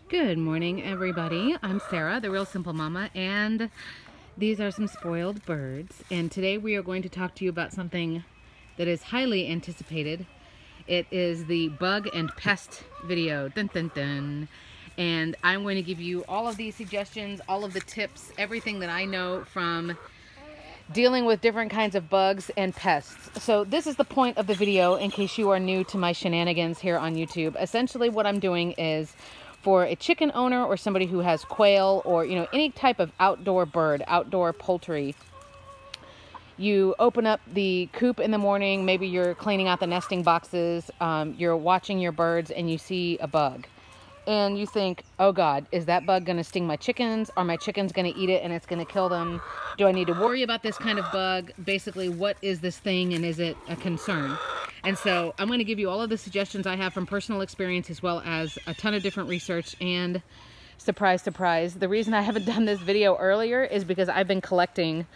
Good morning, everybody. I'm Sarah, the Real Simple Mama, and these are some spoiled birds. And today we are going to talk to you about something that is highly anticipated. It is the bug and pest video. Dun, dun, dun. And I'm going to give you all of these suggestions, all of the tips, everything that I know from dealing with different kinds of bugs and pests. So this is the point of the video in case you are new to my shenanigans here on YouTube. Essentially what I'm doing is for a chicken owner or somebody who has quail or any type of outdoor bird, outdoor poultry, you open up the coop in the morning, maybe you're cleaning out the nesting boxes, you're watching your birds and you see a bug. And you think, oh God, is that bug going to sting my chickens? Are my chickens going to eat it and it's going to kill them? Do I need to worry about this kind of bug? Basically, what is this thing and is it a concern? And so I'm going to give you all of the suggestions I have from personal experience as well as a ton of different research. And surprise, surprise, the reason I haven't done this video earlier is because I've been collecting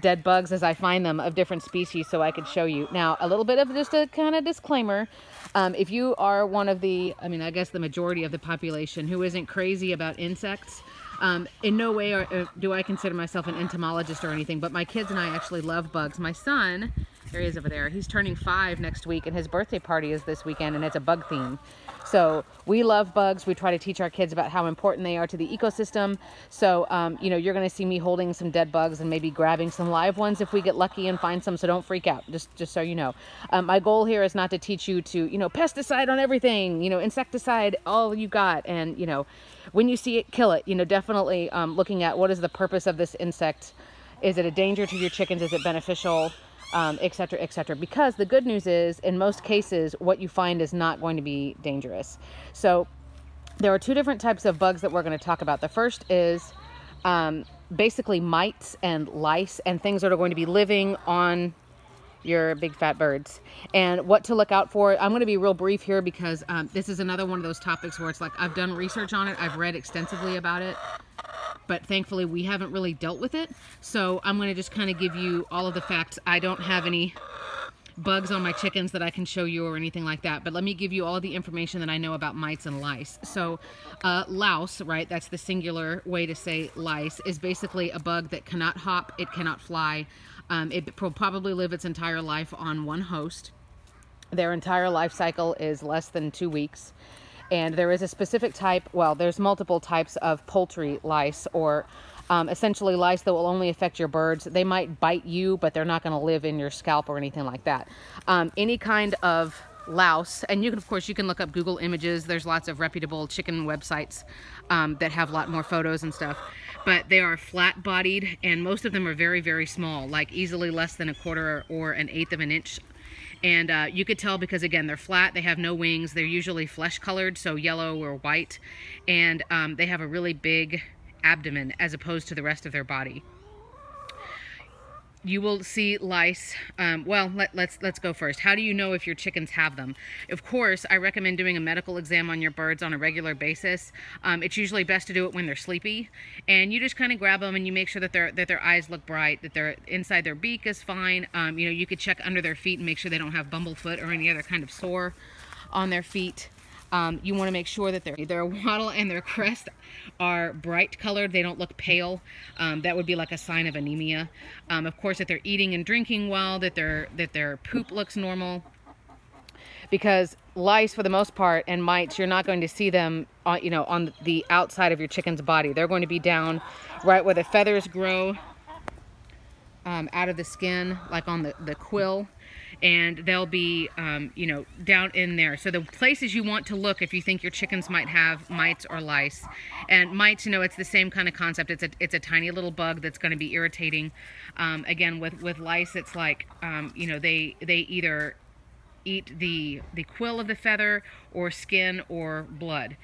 dead bugs as I find them of different species so I could show you. Now, a little bit of just a kind of disclaimer. If you are one of the, I guess the majority of the population who isn't crazy about insects, in no way do I consider myself an entomologist or anything, but my kids and I actually love bugs. My son, there he is over there, he's turning 5 next week and his birthday party is this weekend and it's a bug theme. So we love bugs. We try to teach our kids about how important they are to the ecosystem. So, you're going to see me holding some dead bugs and maybe grabbing some live ones if we get lucky and find some. So don't freak out, just so you know. My goal here is not to teach you to, pesticide on everything, insecticide, all you got. And, when you see it, kill it. Definitely looking at what is the purpose of this insect. Is it a danger to your chickens? Is it beneficial? Etc., etc. Because the good news is, in most cases, what you find is not going to be dangerous. So there are 2 different types of bugs that we're going to talk about. The first is basically mites and lice and things that are going to be living on your big fat birds. And what to look out for. I'm going to be real brief here because this is another one of those topics where it's like I've done research on it. I've read extensively about it. But thankfully we haven't really dealt with it. So I'm going to just kind of give you all of the facts. I don't have any bugs on my chickens that I can show you or anything like that. But let me give you all of the information that I know about mites and lice. So louse, right, that's the singular way to say lice, is basically a bug that cannot hop, it cannot fly. It will probably live its entire life on one host. Their entire life cycle is less than 2 weeks. And there is a specific type, well, there's multiple types of poultry lice, or essentially lice that will only affect your birds. They might bite you, but they're not going to live in your scalp or anything like that. Any kind of louse, and of course, you can look up Google images. There's lots of reputable chicken websites that have a lot more photos and stuff. But they are flat-bodied, and most of them are very, very small, like easily less than 1/4 or 1/8 of an inch. And you could tell because, again, they're flat, they have no wings, they're usually flesh-colored, so yellow or white, and they have a really big abdomen as opposed to the rest of their body. You will see lice. Let's go first. How do you know if your chickens have them? Of course, I recommend doing a medical exam on your birds on a regular basis. It's usually best to do it when they're sleepy, and you just kind of grab them and you make sure that their eyes look bright, that their inside their beak is fine. You could check under their feet and make sure they don't have bumblefoot or any other kind of sore on their feet. You want to make sure that their wattle and their crest are bright colored. They don't look pale. That would be like a sign of anemia. Of course, that they're eating and drinking well, that their poop looks normal. Because lice, for the most part, and mites, you're not going to see them, on the outside of your chicken's body. They're going to be down right where the feathers grow out of the skin, like on the quill. And they'll be, down in there. So the places you want to look if you think your chickens might have mites or lice. And mites, it's the same kind of concept. It's a tiny little bug that's going to be irritating. Again, with lice, it's like, they either eat the quill of the feather or skin or blood.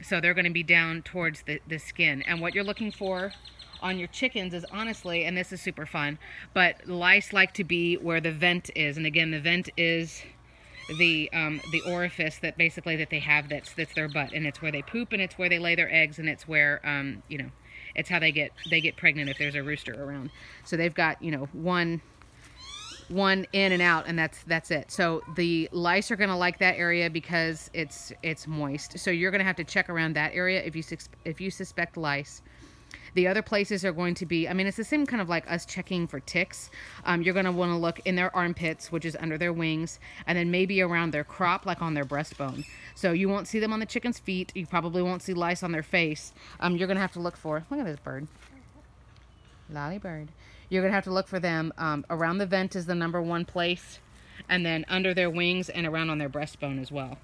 So they're going to be down towards the skin. And what you're looking for on your chickens is honestly, and this is super fun, but lice like to be where the vent is. And again, the vent is the orifice that they have that's their butt, and it's where they poop, and it's where they lay their eggs, and it's where it's how they get pregnant if there's a rooster around. So they've got one one in and out, and that's it. So the lice are going to like that area because it's moist. So you're going to have to check around that area if you suspect lice. The other places are going to be, I mean, it's the same kind of like us checking for ticks. You're going to want to look in their armpits, which is under their wings, and then maybe around their crop, like on their breastbone. So you won't see them on the chicken's feet. You probably won't see lice on their face. You're going to have to look for, look at this bird. Lolly bird. You're going to have to look for them around the vent is the #1 place, and then under their wings and around on their breastbone as well.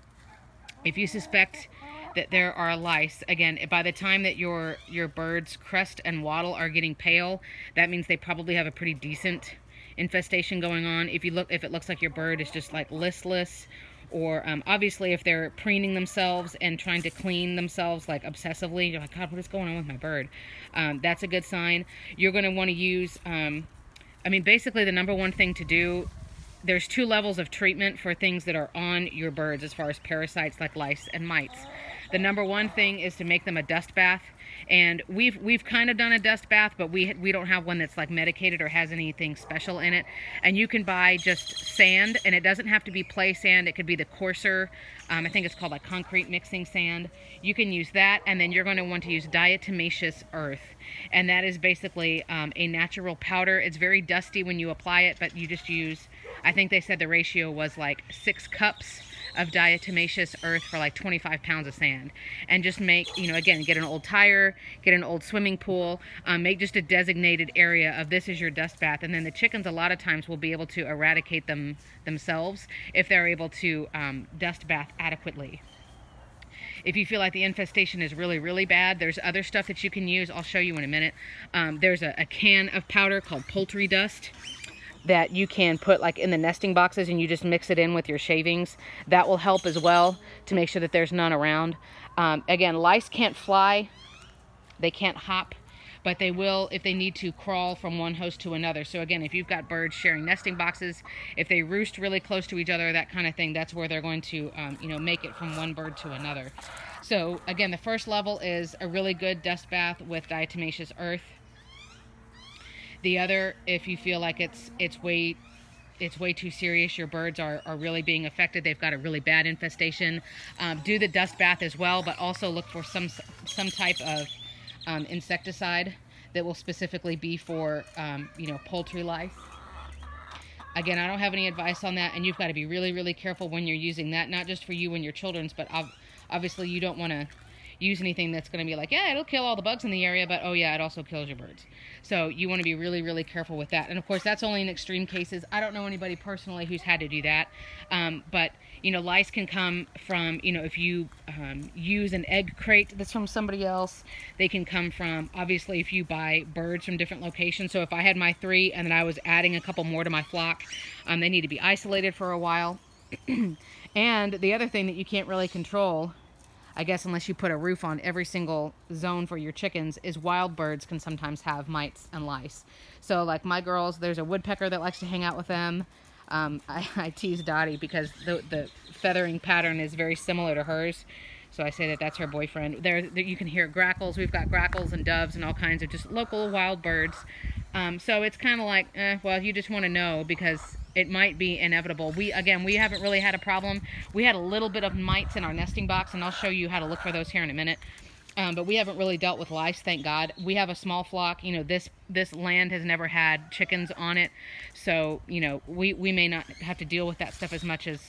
If you suspect that there are lice, again, by the time that your bird's crest and wattle are getting pale, that means they probably have a pretty decent infestation going on. If it looks like your bird is just like listless, or obviously if they're preening themselves and trying to clean themselves like obsessively, you're like, God, what is going on with my bird? That's a good sign. You're going to want to use, I mean, basically the #1 thing to do, there's 2 levels of treatment for things that are on your birds as far as parasites like lice and mites. The #1 thing is to make them a dust bath, and we've kind of done a dust bath, but we don't have one that's like medicated or has anything special in it. And you can buy just sand, and it doesn't have to be play sand. It could be the coarser, I think it's called like concrete mixing sand. You can use that, and then you're going to want to use Diatomaceous Earth, and that is basically a natural powder. It's very dusty when you apply it, but you just use, I think they said the ratio was like 6 cups of Diatomaceous Earth for like 25 pounds of sand. And just make, you know, again, get an old tire, get an old swimming pool, make just a designated area of this is your dust bath, and then the chickens a lot of times will be able to eradicate them themselves if they're able to dust bath adequately. If you feel like the infestation is really, really bad, there's other stuff that you can use. I'll show you in a minute. There's a can of powder called Poultry Dust that you can put like in the nesting boxes, and you just mix it in with your shavings. That will help as well to make sure that there's none around. Again, lice can't fly, they can't hop, but they will if they need to crawl from one host to another. So again, if you've got birds sharing nesting boxes, if they roost really close to each other, that kind of thing, that's where they're going to you know, make it from one bird to another. So again, the first level is a really good dust bath with Diatomaceous Earth. The other, if you feel like it's way too serious, your birds are really being affected, they've got a really bad infestation, do the dust bath as well, but also look for some type of insecticide that will specifically be for you know, poultry lice. Again, I don't have any advice on that, and you've got to be really, really careful when you're using that, not just for you and your children's, but obviously you don't want to use anything that's going to be like, yeah, it'll kill all the bugs in the area, but oh yeah, it also kills your birds. So you want to be really, really careful with that. And of course, that's only in extreme cases. I don't know anybody personally who's had to do that. But, you know, lice can come from, you know, if you use an egg crate that's from somebody else. They can come from, obviously, if you buy birds from different locations. So if I had my 3 and then I was adding a couple more to my flock, they need to be isolated for a while. And the other thing that you can't really control, I guess unless you put a roof on every single zone for your chickens, is wild birds can sometimes have mites and lice. So like my girls, there's a woodpecker that likes to hang out with them. I tease Dottie because the feathering pattern is very similar to hers. So I say that that's her boyfriend. There you can hear grackles. We've got grackles and doves and all kinds of just local wild birds. So it's kind of like, well, you just want to know because it might be inevitable. We haven't really had a problem. We had a little bit of mites in our nesting box, and I'll show you how to look for those here in a minute. But we haven't really dealt with lice, thank God. We have a small flock. You know, this land has never had chickens on it. So, you know, we may not have to deal with that stuff as much as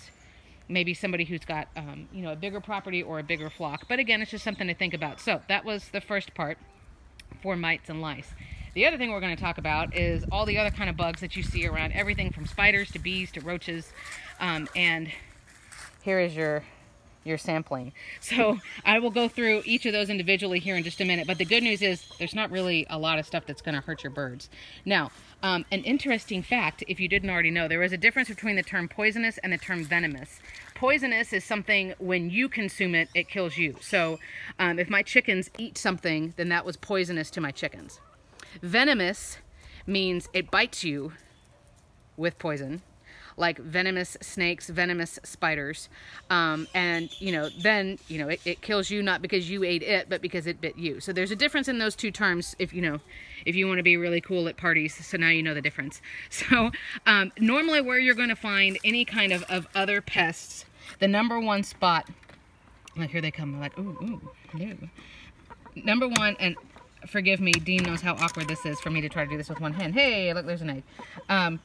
maybe somebody who's got, you know, a bigger property or a bigger flock. But again, it's just something to think about. So that was the first part for mites and lice. The other thing we're going to talk about is all the other kind of bugs that you see around, everything from spiders to bees to roaches. And here is your sampling. So I will go through each of those individually here in just a minute. But the good news is there's not really a lot of stuff that's going to hurt your birds. Now, an interesting fact, if you didn't already know, there is a difference between the term poisonous and the term venomous. Poisonous is something when you consume it, it kills you. So if my chickens eat something, then that was poisonous to my chickens. Venomous means it bites you with poison. like venomous snakes, venomous spiders. And, then, it kills you not because you ate it, but because it bit you. So there's a difference in those two terms if you want to be really cool at parties. So now you know the difference. So normally where you're going to find any kind of other pests, the number one spot, like here they come, like, ooh, no. Number one, and forgive me, Dean knows how awkward this is for me to try to do this with one hand. Hey, look, there's an egg.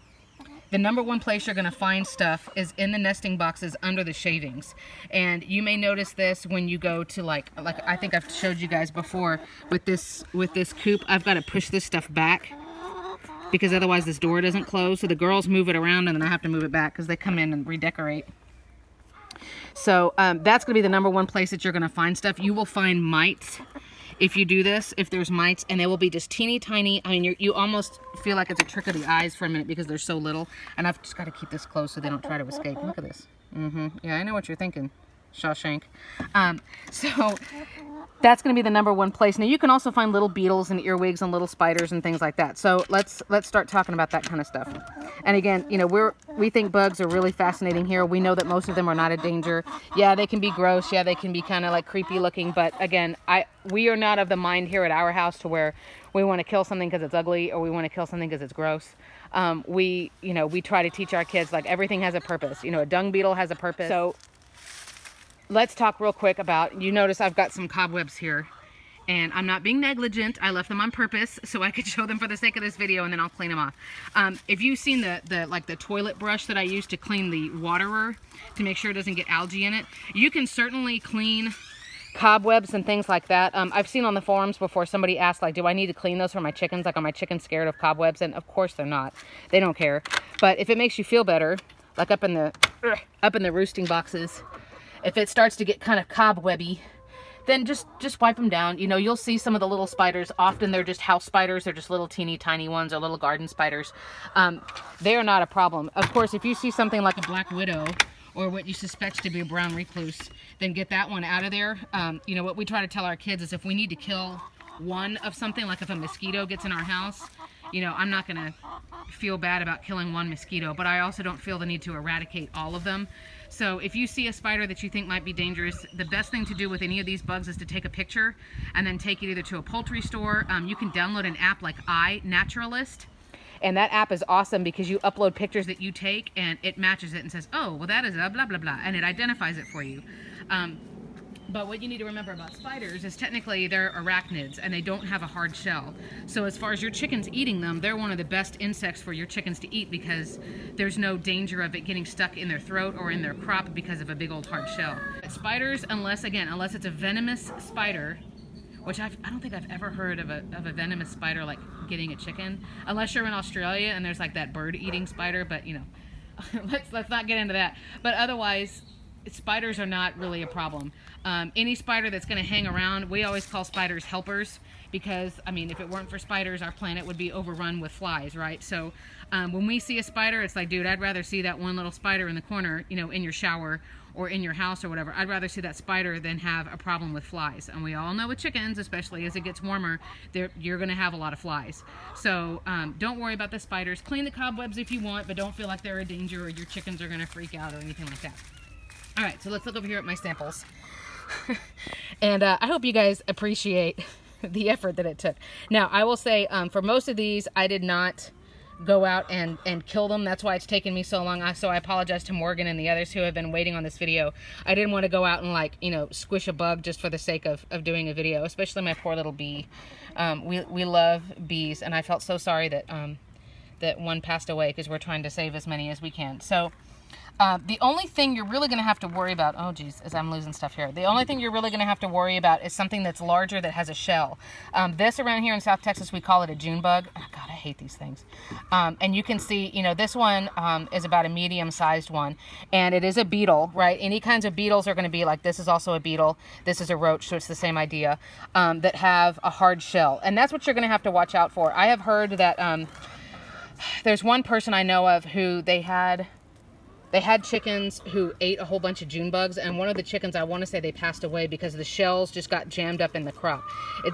The number one place you're going to find stuff is in the nesting boxes under the shavings. And you may notice this when you go to like I think I've showed you guys before with this coop. I've got to push this stuff back because otherwise this door doesn't close. So the girls move it around and then I have to move it back because they come in and redecorate. So that's going to be the number one place that you're going to find stuff. You will find mites. If you do this, if there's mites, and they will be just teeny tiny. I mean, you almost feel like it's a trick of the eyes for a minute because they're so little. And I've just got to keep this close so they don't try to escape. Look at this. Yeah, I know what you're thinking, Shawshank. So that's going to be the number one place. Now, you can also find little beetles and earwigs and little spiders and things like that. So let's start talking about that kind of stuff. And again, we think bugs are really fascinating here. We know that most of them are not a danger. Yeah, they can be gross. Yeah, they can be kind of like creepy looking. But again, we are not of the mind here at our house to where we want to kill something because it's ugly or we want to kill something because it's gross. We try to teach our kids like everything has a purpose. A dung beetle has a purpose. So let's talk real quick about, you notice I've got some cobwebs here. And I'm not being negligent. I left them on purpose so I could show them for the sake of this video, and then I'll clean them off. If you've seen the toilet brush that I use to clean the waterer to make sure it doesn't get algae in it, you can certainly clean cobwebs and things like that. I've seen on the forums before somebody asked, like, do I need to clean those for my chickens? Like, are my chickens scared of cobwebs? And of course they're not. They don't care. But if it makes you feel better, like up in the roosting boxes, if it starts to get kind of cobwebby, then just wipe them down. You'll see some of the little spiders. Often they're just house spiders. They're just little teeny tiny ones or little garden spiders. They are not a problem. Of course, if you see something like a black widow or what you suspect to be a brown recluse, then get that one out of there. What we try to tell our kids is if we need to kill one of something, like if a mosquito gets in our house, I'm not going to feel bad about killing one mosquito, but I also don't feel the need to eradicate all of them. So if you see a spider that you think might be dangerous, the best thing to do with any of these bugs is to take a picture and then take it either to a poultry store. You can download an app like iNaturalist. And that app is awesome because you upload pictures that you take and it matches it and says, oh, well, that is a blah, blah, blah. And it identifies it for you. But what you need to remember about spiders is technically they're arachnids and they don't have a hard shell. So as far as your chickens eating them, they're one of the best insects for your chickens to eat because there's no danger of it getting stuck in their throat or in their crop because of a big old hard shell. Spiders, unless it's a venomous spider, which I don't think I've ever heard of a venomous spider like getting a chicken, unless you're in Australia and there's like that bird-eating spider. But let's not get into that. But otherwise, spiders are not really a problem. Any spider that's going to hang around, we always call spiders helpers because, I mean, if it weren't for spiders, our planet would be overrun with flies, right? So when we see a spider, it's like, dude, I'd rather see that one little spider in the corner, in your shower or in your house or whatever. I'd rather see that spider than have a problem with flies. And we all know with chickens, especially as it gets warmer, you're going to have a lot of flies. So don't worry about the spiders. Clean the cobwebs if you want, but don't feel like they're a danger or your chickens are going to freak out or anything like that. All right, so let's look over here at my samples. And I hope you guys appreciate the effort that it took. Now, I will say, for most of these, I did not go out and kill them. That's why it's taken me so long. So I apologize to Morgan and the others who have been waiting on this video. I didn't want to go out and, like, squish a bug just for the sake of doing a video, especially my poor little bee. We love bees, and I felt so sorry that, that one passed away because we're trying to save as many as we can. So the only thing you're really going to have to worry about, oh geez, as I'm losing stuff here. The only thing you're really going to have to worry about is something that's larger that has a shell. This around here in South Texas, we call it a Junebug. Oh, God, I hate these things. And you can see, this one is about a medium-sized one. And it is a beetle, right? Any kinds of beetles are going to be like, this is also a beetle. This is a roach, so it's the same idea, that have a hard shell. And that's what you're going to have to watch out for. I have heard that there's one person I know of who they had chickens who ate a whole bunch of Junebugs, and one of the chickens, I want to say they passed away because the shells just got jammed up in the crop.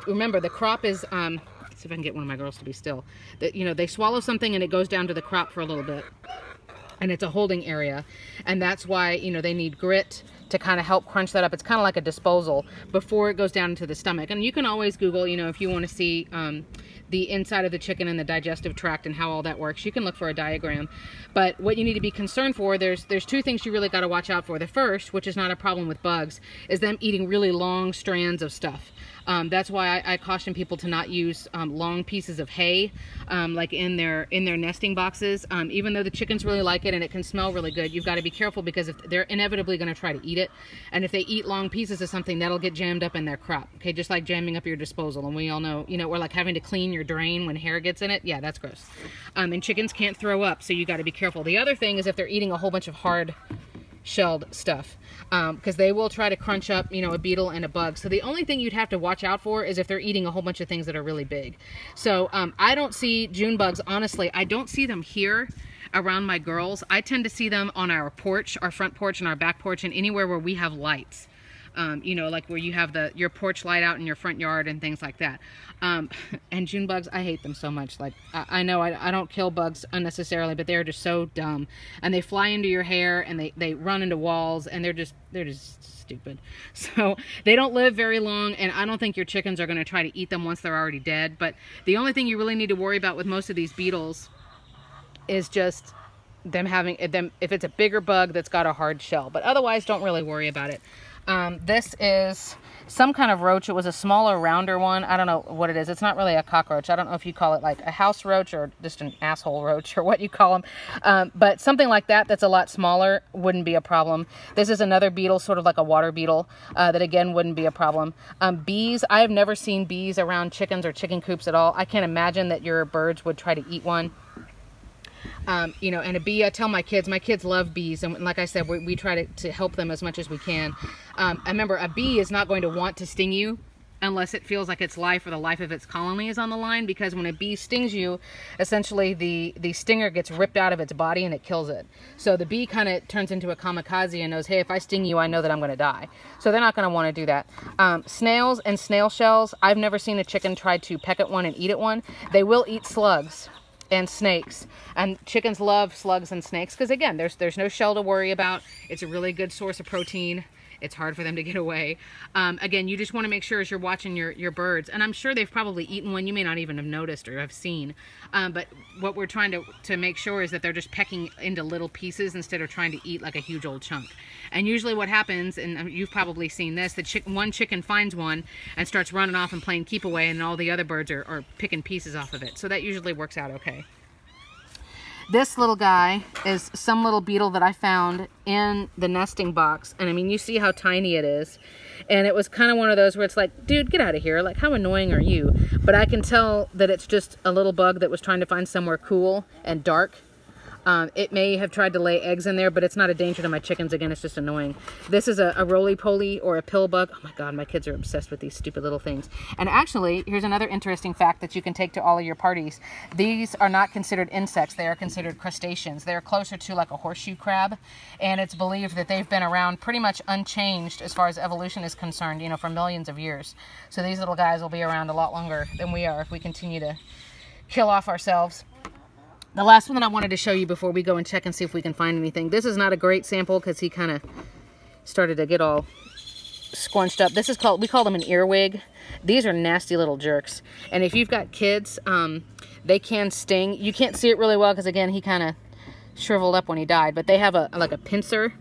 Remember, the crop is, let's see if I can get one of my girls to be still. They swallow something and it goes down to the crop for a little bit. and it's a holding area, and that's why, you know, they need grit to kind of help crunch that up. It's kind of like a disposal before it goes down into the stomach. And you can always Google, you know, if you want to see the inside of the chicken and the digestive tract and how all that works, you can look for a diagram. But what you need to be concerned for, there's two things you really got to watch out for. The first, which is not a problem with bugs, is them eating really long strands of stuff. That's why I caution people to not use long pieces of hay, like in their nesting boxes. Even though the chickens really like it and it can smell really good, you've got to be careful, because if they're inevitably going to try to eat it, and if they eat long pieces of something, that'll get jammed up in their crop. Okay, just like jamming up your disposal, and we all know, you know, or like having to clean your drain when hair gets in it. Yeah, that's gross. And chickens can't throw up, so you got to be careful. The other thing is if they're eating a whole bunch of hard shelled stuff, because they will try to crunch up, you know, a beetle and a bug. So the only thing you'd have to watch out for is if they're eating a whole bunch of things that are really big. So I don't see Junebugs, honestly. I don't see them here around my girls. I tend to see them on our porch, our front porch and our back porch, and anywhere where we have lights. You know, like where you have your porch light out in your front yard and things like that. And Junebugs, I hate them so much. Like, I know I don't kill bugs unnecessarily, but they're just so dumb. And they fly into your hair, and they run into walls, and they're just stupid. So they don't live very long, and I don't think your chickens are going to try to eat them once they're already dead. But the only thing you really need to worry about with most of these beetles is just them having them, if it's a bigger bug that's got a hard shell. But otherwise, don't really worry about it. This is some kind of roach. It was a smaller, rounder one. I don't know what it is. It's not really a cockroach. I don't know if you call it like a house roach or just an asshole roach or what you call them. But something like that that's a lot smaller wouldn't be a problem. This is another beetle, sort of like a water beetle, that again wouldn't be a problem. Bees, I have never seen bees around chickens or chicken coops at all. I can't imagine that your birds would try to eat one. You know, and a bee, I tell my kids love bees, and like I said, we try to help them as much as we can. I remember, a bee is not going to want to sting you unless it feels like its life or the life of its colony is on the line, because when a bee stings you, essentially the stinger gets ripped out of its body and it kills it. So the bee kind of turns into a kamikaze and knows, hey, if I sting you, I know that I'm going to die. So they're not going to want to do that. Snails and snail shells, I've never seen a chicken try to peck at one and eat at one. They will eat slugs and snakes, and chickens love slugs and snakes because, again, there's no shell to worry about. It's a really good source of protein. It's hard for them to get away. Again, you just want to make sure as you're watching your birds, and I'm sure they've probably eaten one you may not even have noticed or have seen, but what we're trying to make sure is that they're just pecking into little pieces instead of trying to eat like a huge old chunk. And usually what happens, and you've probably seen this, one chicken finds one and starts running off and playing keep away, and all the other birds are picking pieces off of it. So that usually works out okay. This little guy is some little beetle that I found in the nesting box. And I mean, you see how tiny it is. And it was kind of one of those where it's like, dude, get out of here. Like, how annoying are you? But I can tell that it's just a little bug that was trying to find somewhere cool and dark. It may have tried to lay eggs in there, but it's not a danger to my chickens. Again, it's just annoying. This is a Roly Poly or a pill bug. Oh my God, my kids are obsessed with these stupid little things. And actually, here's another interesting fact that you can take to all of your parties. These are not considered insects. They are considered crustaceans. They're closer to like a horseshoe crab. And it's believed that they've been around pretty much unchanged as far as evolution is concerned, you know, for millions of years. So these little guys will be around a lot longer than we are if we continue to kill off ourselves. The last one that I wanted to show you before we go and check and see if we can find anything. This is not a great sample because he kind of started to get all squunched up. This is called, we call them an earwig. These are nasty little jerks. And if you've got kids, they can sting. You can't see it really well because, again, he kind of shriveled up when he died. But they have like a pincer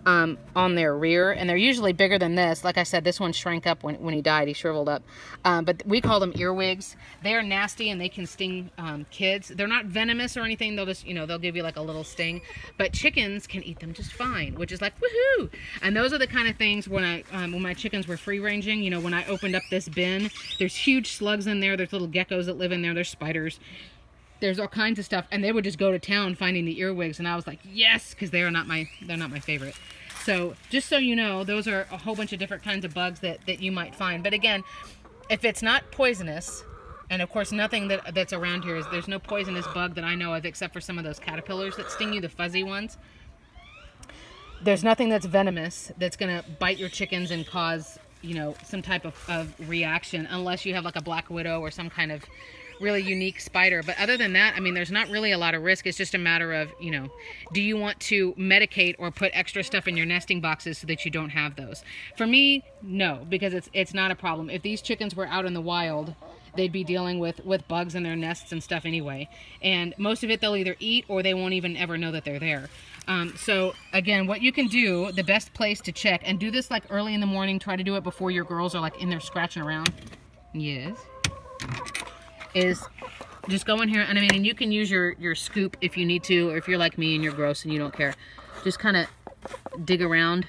on their rear, and they're usually bigger than this. Like I said, this one shrank up when he died. He shriveled up. But we call them earwigs. They're nasty and they can sting kids. They're not venomous or anything. They'll just, you know, they'll give you like a little sting. But chickens can eat them just fine, which is like, woohoo! And those are the kind of things when my chickens were free ranging, you know, when I opened up this bin, there's huge slugs in there. There's little geckos that live in there. There's spiders. There's all kinds of stuff, and they would just go to town finding the earwigs, and I was like, yes, because they're not my favorite. So just so you know, those are a whole bunch of different kinds of bugs that you might find. But again, if it's not poisonous, and of course nothing that's around here there's no poisonous bug that I know of except for some of those caterpillars that sting you, the fuzzy ones. There's nothing that's venomous that's gonna bite your chickens and cause, you know, some type of reaction, unless you have like a black widow or some kind of really unique spider. But other than that, I mean, there's not really a lot of risk. It's just a matter of, you know, do you want to medicate or put extra stuff in your nesting boxes so that you don't have those? For me, no, because it's not a problem. If these chickens were out in the wild, they'd be dealing with bugs in their nests and stuff anyway. And most of it they'll either eat or they won't even ever know that they're there. So again, what you can do, the best place to check, and do this like early in the morning, try to do it before your girls are like in there scratching around. Yes. Is just go in here, and I mean, and you can use your scoop if you need to, or if you're like me and you're gross and you don't care. Just kind of dig around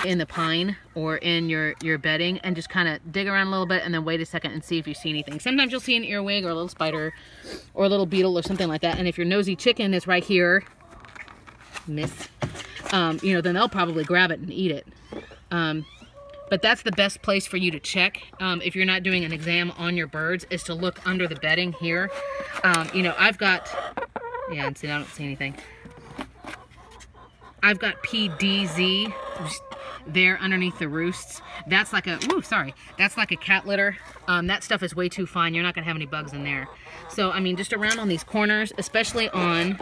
in the pine or in your bedding and just kind of dig around a little bit and then wait a second and see if you see anything. Sometimes you'll see an earwig or a little spider or a little beetle or something like that, and if your nosy chicken is right here, miss, you know, then they'll probably grab it and eat it. But that's the best place for you to check if you're not doing an exam on your birds, is to look under the bedding here. You know, I've got, yeah, and see, I don't see anything. I've got PDZ there underneath the roosts. That's like a, ooh, sorry, that's like a cat litter. That stuff is way too fine. You're not gonna have any bugs in there. So, I mean, just around on these corners, especially on,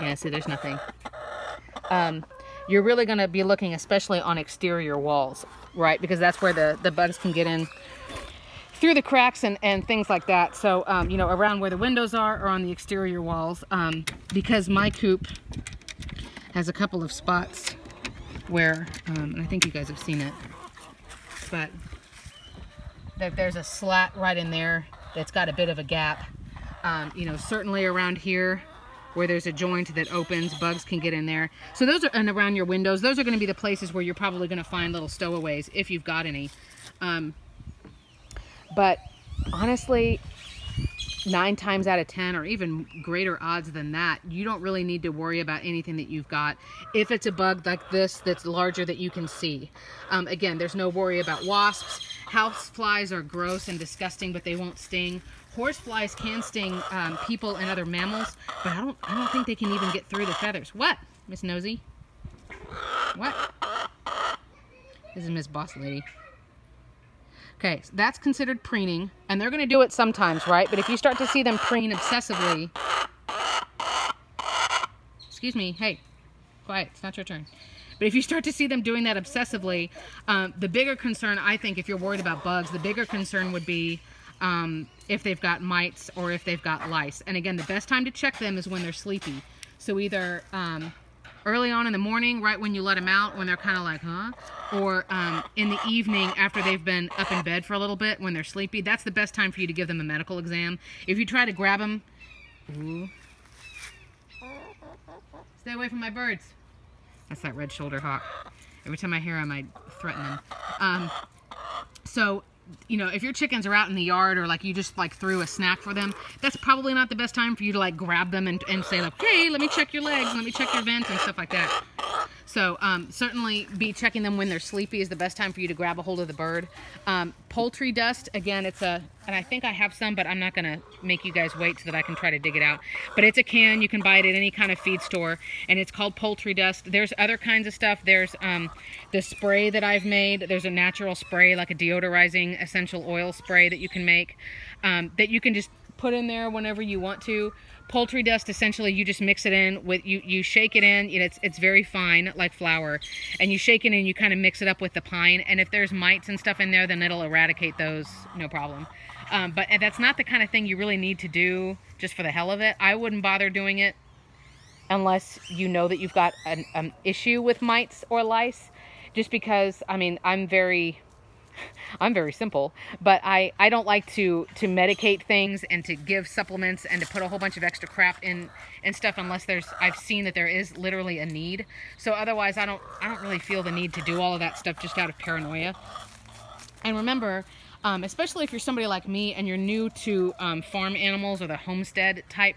yeah, see, there's nothing. You're really going to be looking especially on exterior walls, right? Because that's where the bugs can get in through the cracks and things like that. So, you know, around where the windows are or on the exterior walls. Because my coop has a couple of spots where, and I think you guys have seen it, but there's a slat right in there that's got a bit of a gap. You know, certainly around here, where there's a joint that opens, bugs can get in there. So those are, and around your windows, those are going to be the places where you're probably going to find little stowaways, if you've got any. But honestly, 9 times out of 10, or even greater odds than that, you don't really need to worry about anything that you've got. If it's a bug like this that's larger that you can see. Again, there's no worry about wasps. House flies are gross and disgusting, but they won't sting. Horse flies can sting people and other mammals, but I don't think they can even get through the feathers. What, Miss Nosy? What? This is Miss Boss Lady. Okay, so that's considered preening, and they're going to do it sometimes, right? But if you start to see them preen obsessively, excuse me, hey, quiet, it's not your turn. But if you start to see them doing that obsessively, the bigger concern, I think, if you're worried about bugs, the bigger concern would be if they've got mites or if they've got lice. And again, the best time to check them is when they're sleepy. So either early on in the morning, right when you let them out, when they're kind of like, huh? Or in the evening after they've been up in bed for a little bit, when they're sleepy. That's the best time for you to give them a medical exam. If you try to grab them, ooh, stay away from my birds. That's that red shoulder hawk. Every time I hear him, I threaten him. So, you know, if your chickens are out in the yard, or like you just like threw a snack for them, that's probably not the best time for you to like grab them and say like, hey, let me check your legs, let me check your vents and stuff like that. So certainly be checking them when they're sleepy is the best time for you to grab a hold of the bird. Poultry dust, again, it's a, and I think I have some, but I'm not going to make you guys wait so that I can try to dig it out. But it's a can, you can buy it at any kind of feed store, and it's called poultry dust. There's other kinds of stuff. There's the spray that I've made. There's a natural spray, like a deodorizing essential oil spray that you can make, that you can just put in there whenever you want to. Poultry dust, essentially, you just mix it in with, you shake it in, it's very fine, like flour, and you shake it in, you kind of mix it up with the pine, and if there's mites and stuff in there, then it'll eradicate those, no problem. But that's not the kind of thing you really need to do just for the hell of it. I wouldn't bother doing it unless you know that you've got an issue with mites or lice, just because, I mean, I'm very simple, but I don't like to medicate things and to give supplements and to put a whole bunch of extra crap in and stuff unless I've seen that there is literally a need. So otherwise I don't really feel the need to do all of that stuff just out of paranoia. And remember, especially if you're somebody like me and you're new to farm animals or the homestead type,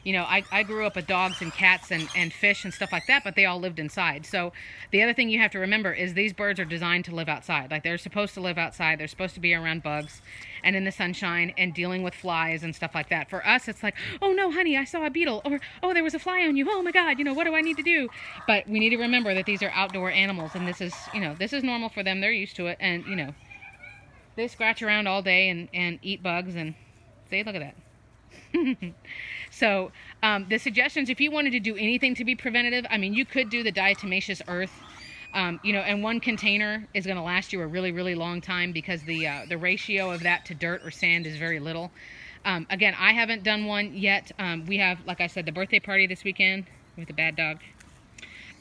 you know, I grew up with dogs and cats and fish and stuff like that, but they all lived inside. So the other thing you have to remember is these birds are designed to live outside. Like, they're supposed to live outside. They're supposed to be around bugs and in the sunshine and dealing with flies and stuff like that. For us, it's like, oh no, honey, I saw a beetle, or oh, there was a fly on you. Oh my God, you know, what do I need to do? But we need to remember that these are outdoor animals, and this is, you know, this is normal for them. They're used to it, and you know, they scratch around all day and eat bugs, and See, look at that. So the suggestions, if you wanted to do anything to be preventative, I mean, you could do the Diatomaceous Earth. You know, and one container is going to last you a really, really long time because the ratio of that to dirt or sand is very little. Again, I haven't done one yet. We have, like I said, the birthday party this weekend with the bad dog.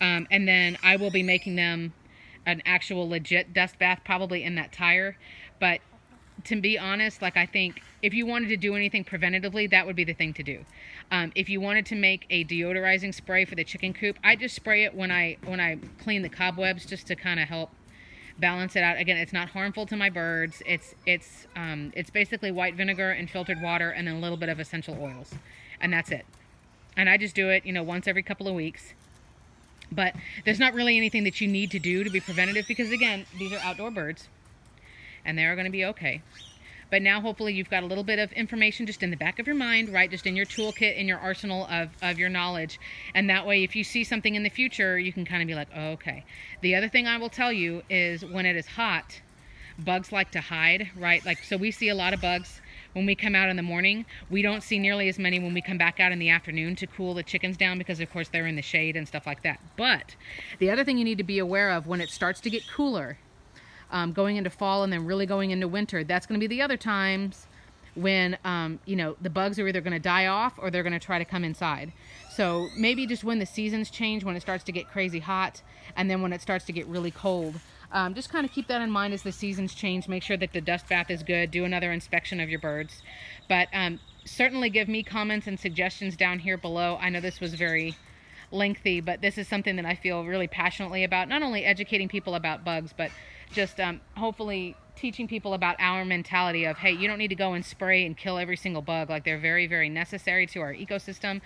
And then I will be making them an actual legit dust bath, probably in that tire. But to be honest, like, I think if you wanted to do anything preventatively, that would be the thing to do. If you wanted to make a deodorizing spray for the chicken coop, I just spray it when I clean the cobwebs, just to kind of help balance it out. Again, it's not harmful to my birds. It's basically white vinegar and filtered water and then a little bit of essential oils, and that's it. And I just do it, you know, once every couple of weeks. But there's not really anything that you need to do to be preventative because, again, these are outdoor birds and they're going to be okay. But now hopefully you've got a little bit of information just in the back of your mind, right? Just in your toolkit, in your arsenal of your knowledge. And that way, if you see something in the future, you can kind of be like, oh, okay. The other thing I will tell you is when it is hot, bugs like to hide, right? Like, so we see a lot of bugs when we come out in the morning. We don't see nearly as many when we come back out in the afternoon to cool the chickens down because, of course, they're in the shade and stuff like that. But the other thing you need to be aware of when it starts to get cooler, going into fall and then really going into winter, that's going to be the other times when, you know, the bugs are either going to die off or they're going to try to come inside. So maybe just when the seasons change, when it starts to get crazy hot, and then when it starts to get really cold, just kind of keep that in mind as the seasons change. Make sure that the dust bath is good. Do another inspection of your birds. But certainly give me comments and suggestions down here below. I know this was very lengthy, but this is something that I feel really passionately about. Not only educating people about bugs, but just hopefully teaching people about our mentality of, hey, you don't need to go and spray and kill every single bug. Like, they're very, very necessary to our ecosystem.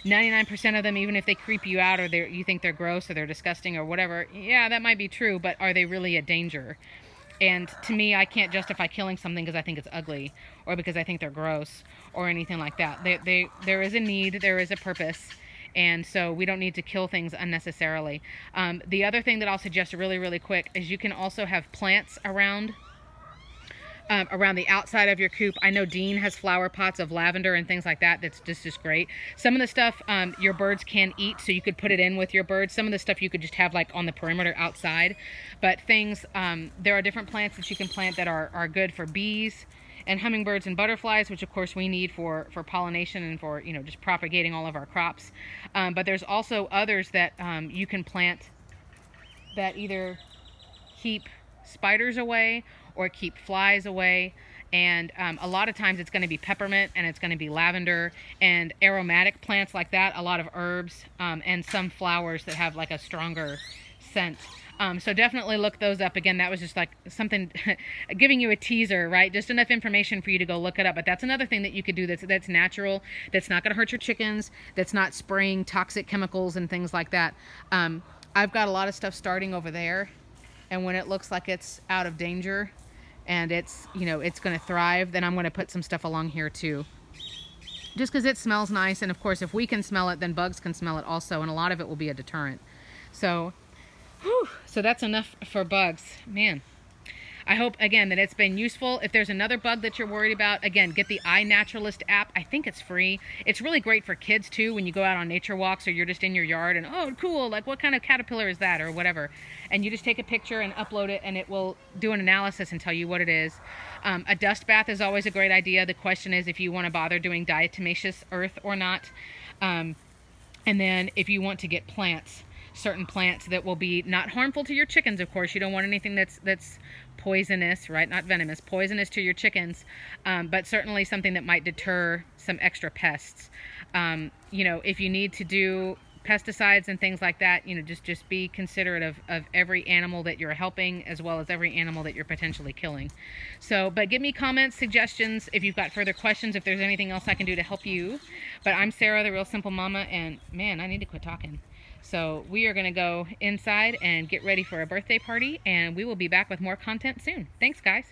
99% of them, even if they creep you out or you think they're gross or they're disgusting or whatever, yeah, that might be true, but are they really a danger? And to me, I can't justify killing something because I think it's ugly or because I think they're gross or anything like that. There is a need, there is a purpose. And so we don't need to kill things unnecessarily. The other thing that I'll suggest really, really quick is you can also have plants around the outside of your coop. I know Dean has flower pots of lavender and things like that. That's just great. Some of the stuff your birds can eat, so you could put it in with your birds. Some of the stuff you could just have like on the perimeter outside. But things, there are different plants that you can plant that are good for bees and hummingbirds and butterflies, which of course we need for pollination and for, you know, just propagating all of our crops. But there's also others that you can plant that either keep spiders away or keep flies away. And a lot of times it's going to be peppermint and it's going to be lavender and aromatic plants like that, a lot of herbs, and some flowers that have like a stronger scent. So definitely look those up. Again, that was just like something giving you a teaser, right? Just enough information for you to go look it up. But that's another thing that you could do that's natural, that's not going to hurt your chickens, that's not spraying toxic chemicals and things like that. I've got a lot of stuff starting over there, and when it looks like it's out of danger and it's, you know, it's going to thrive, then I'm going to put some stuff along here too. Just because it smells nice, and of course if we can smell it, then bugs can smell it also, and a lot of it will be a deterrent. So whew, so that's enough for bugs. Man, I hope, again, that it's been useful. If there's another bug that you're worried about, again, get the iNaturalist app. I think it's free. It's really great for kids, too, when you go out on nature walks or you're just in your yard and, oh, cool, like, what kind of caterpillar is that or whatever. And you just take a picture and upload it, and it will do an analysis and tell you what it is. A dust bath is always a great idea. The question is if you want to bother doing Diatomaceous Earth or not. And then if you want to get plants, certain plants that will be not harmful to your chickens, of course. You don't want anything that's poisonous, right? Not venomous, poisonous to your chickens, but certainly something that might deter some extra pests. You know, if you need to do pesticides and things like that, you know, just be considerate of every animal that you're helping as well as every animal that you're potentially killing. So, but give me comments, suggestions, if you've got further questions, if there's anything else I can do to help you. But I'm Sarah, the Real Simple Mama, and man, I need to quit talking. So we are going to go inside and get ready for a birthday party, and we will be back with more content soon. Thanks, guys.